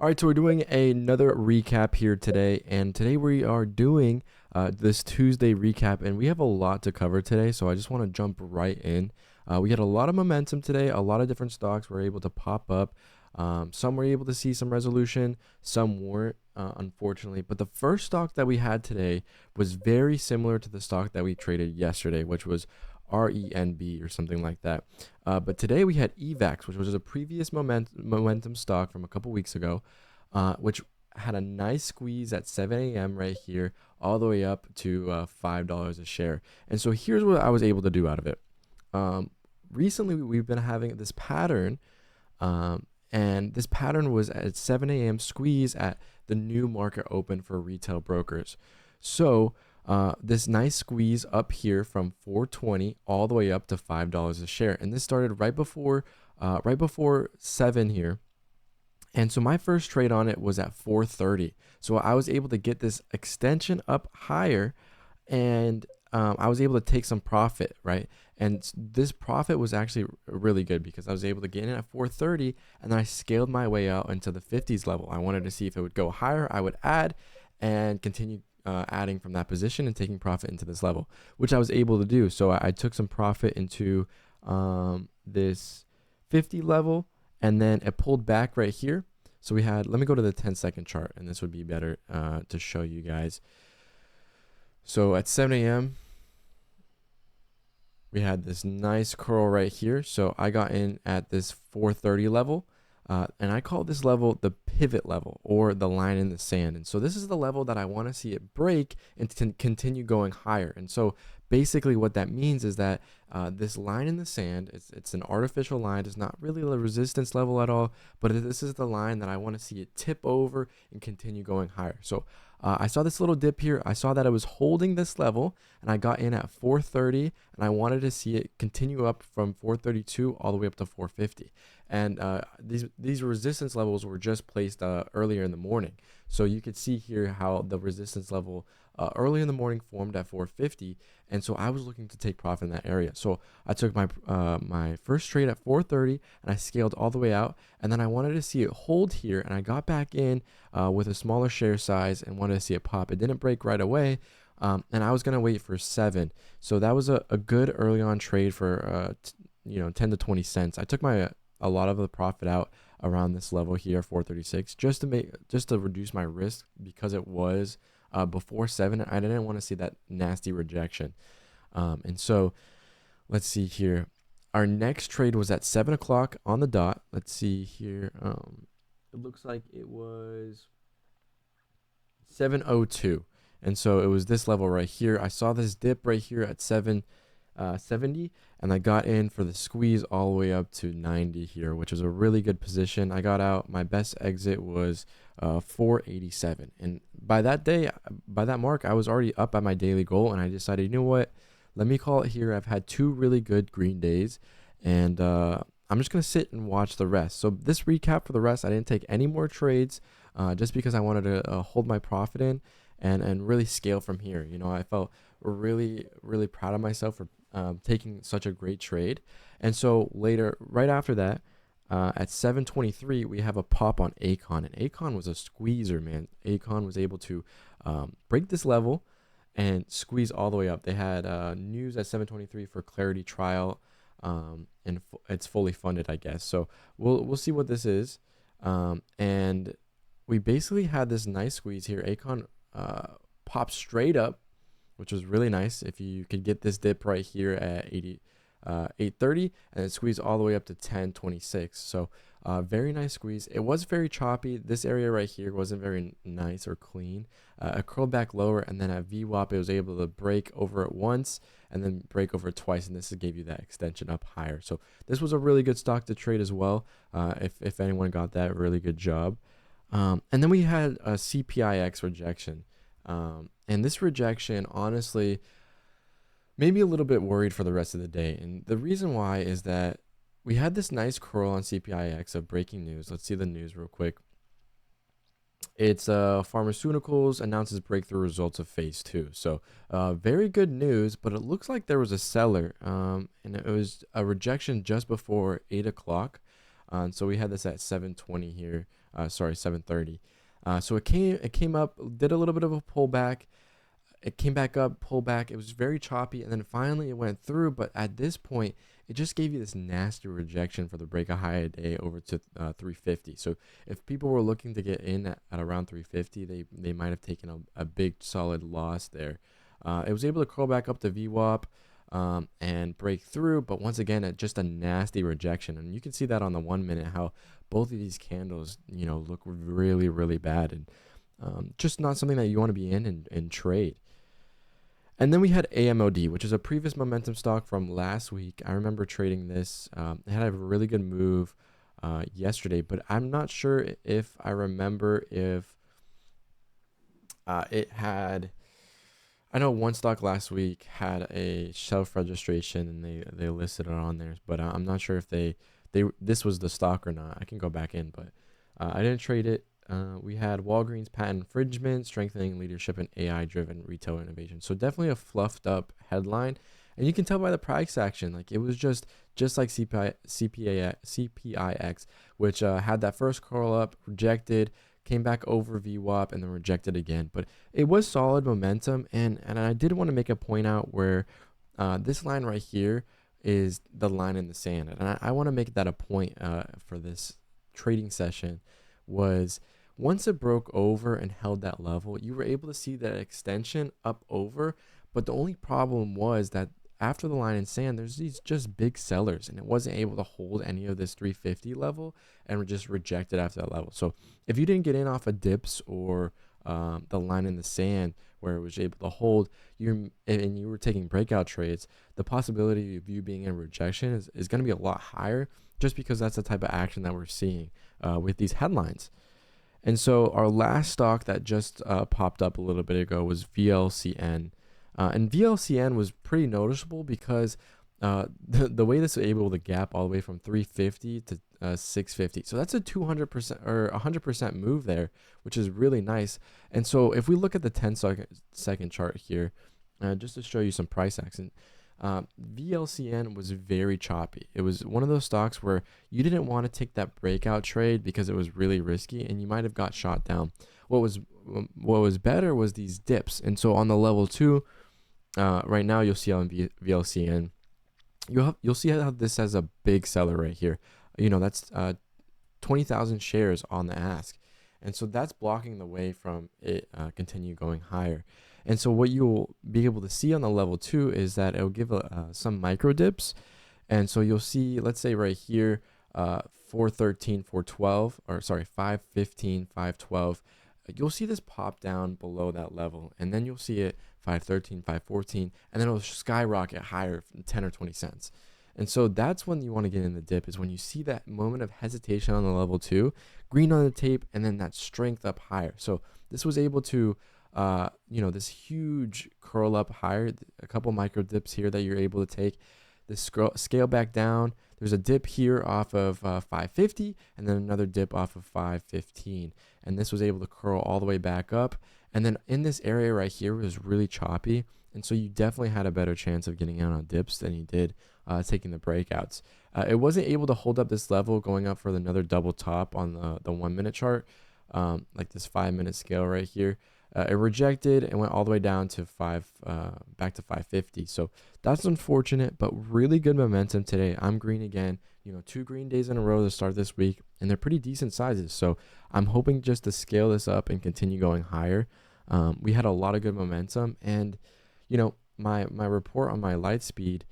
All right, so we're doing another recap here today, and today we are doing this Tuesday recap, and we have a lot to cover today, so I just want to jump right in. We had a lot of momentum today, a lot of different stocks were able to pop up. Some were able to see some resolution, some weren't, unfortunately. But the first stock that we had today was very similar to the stock that we traded yesterday, which was RENB or something like that. But today we had EVAX, which was a previous momentum stock from a couple weeks ago, which had a nice squeeze at 7 a.m. right here, all the way up to $5 a share. And so here's what I was able to do out of it. Recently, we've been having this pattern, and this pattern was at 7 a.m. squeeze at the new market open for retail brokers. So this nice squeeze up here from 420 all the way up to $5 a share, and this started right before 7 here. And so my first trade on it was at 430. So I was able to get this extension up higher, and I was able to take some profit, right? And this profit was actually really good because I was able to get in at 430, and then I scaled my way out into the 50s level. I wanted to see if it would go higher. I would add and continue adding from that position and taking profit into this level, which I was able to do. So I took some profit into this 50 level, and then it pulled back right here. So we had, let me go to the 10-second chart, and this would be better to show you guys. So at 7 a.m., we had this nice curl right here. So I got in at this 430 level, and I call this level the pivot level, or the line in the sand. And so this is the level that I want to see it break and to continue going higher. And so basically what that means is that this line in the sand, it's an artificial line. It's not really a resistance level at all, but this is the line that I want to see it tip over and continue going higher. So I saw this little dip here. I saw that it was holding this level, and I got in at 430, and I wanted to see it continue up from 432 all the way up to 450. And these resistance levels were just placed earlier in the morning. So you could see here how the resistance level early in the morning formed at 450, and so I was looking to take profit in that area. So I took my my first trade at 430, and I scaled all the way out, and then I wanted to see it hold here, and I got back in with a smaller share size and wanted to see it pop. It didn't break right away, and I was gonna wait for 7. So that was a good early on trade for 10 to 20 cents. I took a lot of the profit out around this level here, 436, just to reduce my risk, because it was before 7. I didn't want to see that nasty rejection. And so let's see here. Our next trade was at 7 o'clock on the dot. Let's see here. It looks like it was 7:02. And so it was this level right here. I saw this dip right here at 770, and I got in for the squeeze all the way up to 90 here, which was a really good position. I got out. My best exit was 487, and by that mark, I was already up at my daily goal, and I decided, you know what, let me call it here. I've had 2 really good green days, and I'm just gonna sit and watch the rest. So this recap for the rest, I didn't take any more trades, just because I wanted to hold my profit in and really scale from here. I felt really proud of myself for taking such a great trade. And so later, right after that, at 7:23, we have a pop on Acon, and Acon was a squeezer, man. Acon was able to break this level and squeeze all the way up. They had news at 7:23 for Clarity trial, and it's fully funded, I guess. So we'll see what this is. And we basically had this nice squeeze here. Acon popped straight up, which was really nice. If you could get this dip right here at 830, and then squeeze all the way up to 1026. So very nice squeeze. It was very choppy. This area right here wasn't very nice or clean. It curled back lower, and then at VWAP it was able to break over it once and then break over it twice, and this gave you that extension up higher. So this was a really good stock to trade as well. If anyone got that, really good job. And then we had a CPIX rejection. And this rejection, honestly, made me a little bit worried for the rest of the day. And the reason why is that we had this nice curl on CPIX of breaking news. Let's see the news real quick. It's pharmaceuticals announces breakthrough results of phase 2. So very good news, but it looks like there was a seller, and it was a rejection just before 8 o'clock. And so we had this at 7:20 here. sorry, 730. So it came up, did a little bit of a pullback. It came back up, pulled back. It was very choppy, and then finally it went through. But at this point, it just gave you this nasty rejection for the break of high a day over to 350. So if people were looking to get in at around 350, they might have taken a big solid loss there. It was able to curl back up to VWAP and break through, but once again, just a nasty rejection. And you can see that on the 1 minute, how both of these candles, look really, really bad, and just not something that you want to be in and trade. And then we had AMOD, which is a previous momentum stock from last week. I remember trading this. It had a really good move yesterday, but I'm not sure if I remember if it had. I know one stock last week had a shelf registration and they listed it on theirs, but I'm not sure if this was the stock or not. I can go back in, but I didn't trade it. We had Walgreens patent infringement, strengthening leadership in AI-driven retail innovation. So definitely a fluffed up headline, and you can tell by the price action. Like, it was just like CPIX, which had that first curl up, rejected, came back over VWAP, and then rejected again. But it was solid momentum, and I did want to make a point out where this line right here is the line in the sand, and I want to make that a point for this trading session. Was once it broke over and held that level, you were able to see that extension up over, but the only problem was that after the line in sand, there's these just big sellers, and it wasn't able to hold any of this 350 level and just rejected after that level. So if you didn't get in off of dips or the line in the sand where it was able to hold, and you were taking breakout trades, the possibility of you being in rejection is going to be a lot higher, just because that's the type of action that we're seeing with these headlines. And so our last stock that just popped up a little bit ago was VLCN. And VLCN was pretty noticeable because the way this was able to gap all the way from 350 to 650. So that's a 200% or 100% move there, which is really nice. And so if we look at the 10-second chart here, just to show you some price action, VLCN was very choppy. It was one of those stocks where you didn't want to take that breakout trade because it was really risky and you might have got shot down. What was better was these dips. And so on the level 2, right now you'll see on VLCN, you'll see how this has a big seller right here. That's 20,000 shares on the ask. And so that's blocking the way from it continue going higher. And so what you'll be able to see on the level 2 is that it'll give some micro dips. And so you'll see, let's say right here, 413, 412, or sorry, 515, 512. You'll see this pop down below that level. And then you'll see it 513, 514, and then it'll skyrocket higher, 10 or 20 cents. And so that's when you want to get in the dip, is when you see that moment of hesitation on the level 2, green on the tape, and then that strength up higher. So this was able to, this huge curl up higher, a couple micro dips here that you're able to take. This scale back down. There's a dip here off of 550, and then another dip off of 515. And this was able to curl all the way back up. And then in this area right here was really choppy. And so you definitely had a better chance of getting out on dips than you did taking the breakouts. It wasn't able to hold up this level going up for another double top on the 1 minute chart, like this 5 minute scale right here. It rejected and went all the way down to back to 550. So that's unfortunate, but really good momentum today. I'm green again. 2 green days in a row to start this week, and they're pretty decent sizes. So I'm hoping just to scale this up and continue going higher. We had a lot of good momentum, and my report on my Lightspeed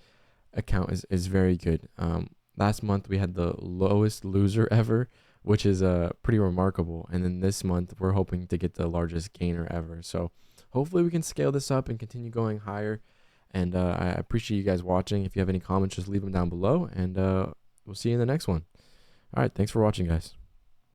account is very good. Last month we had the lowest loser ever, which is pretty remarkable. And then this month we're hoping to get the largest gainer ever. So hopefully we can scale this up and continue going higher. And I appreciate you guys watching. If you have any comments, just leave them down below, and we'll see you in the next one. All right, thanks for watching, guys.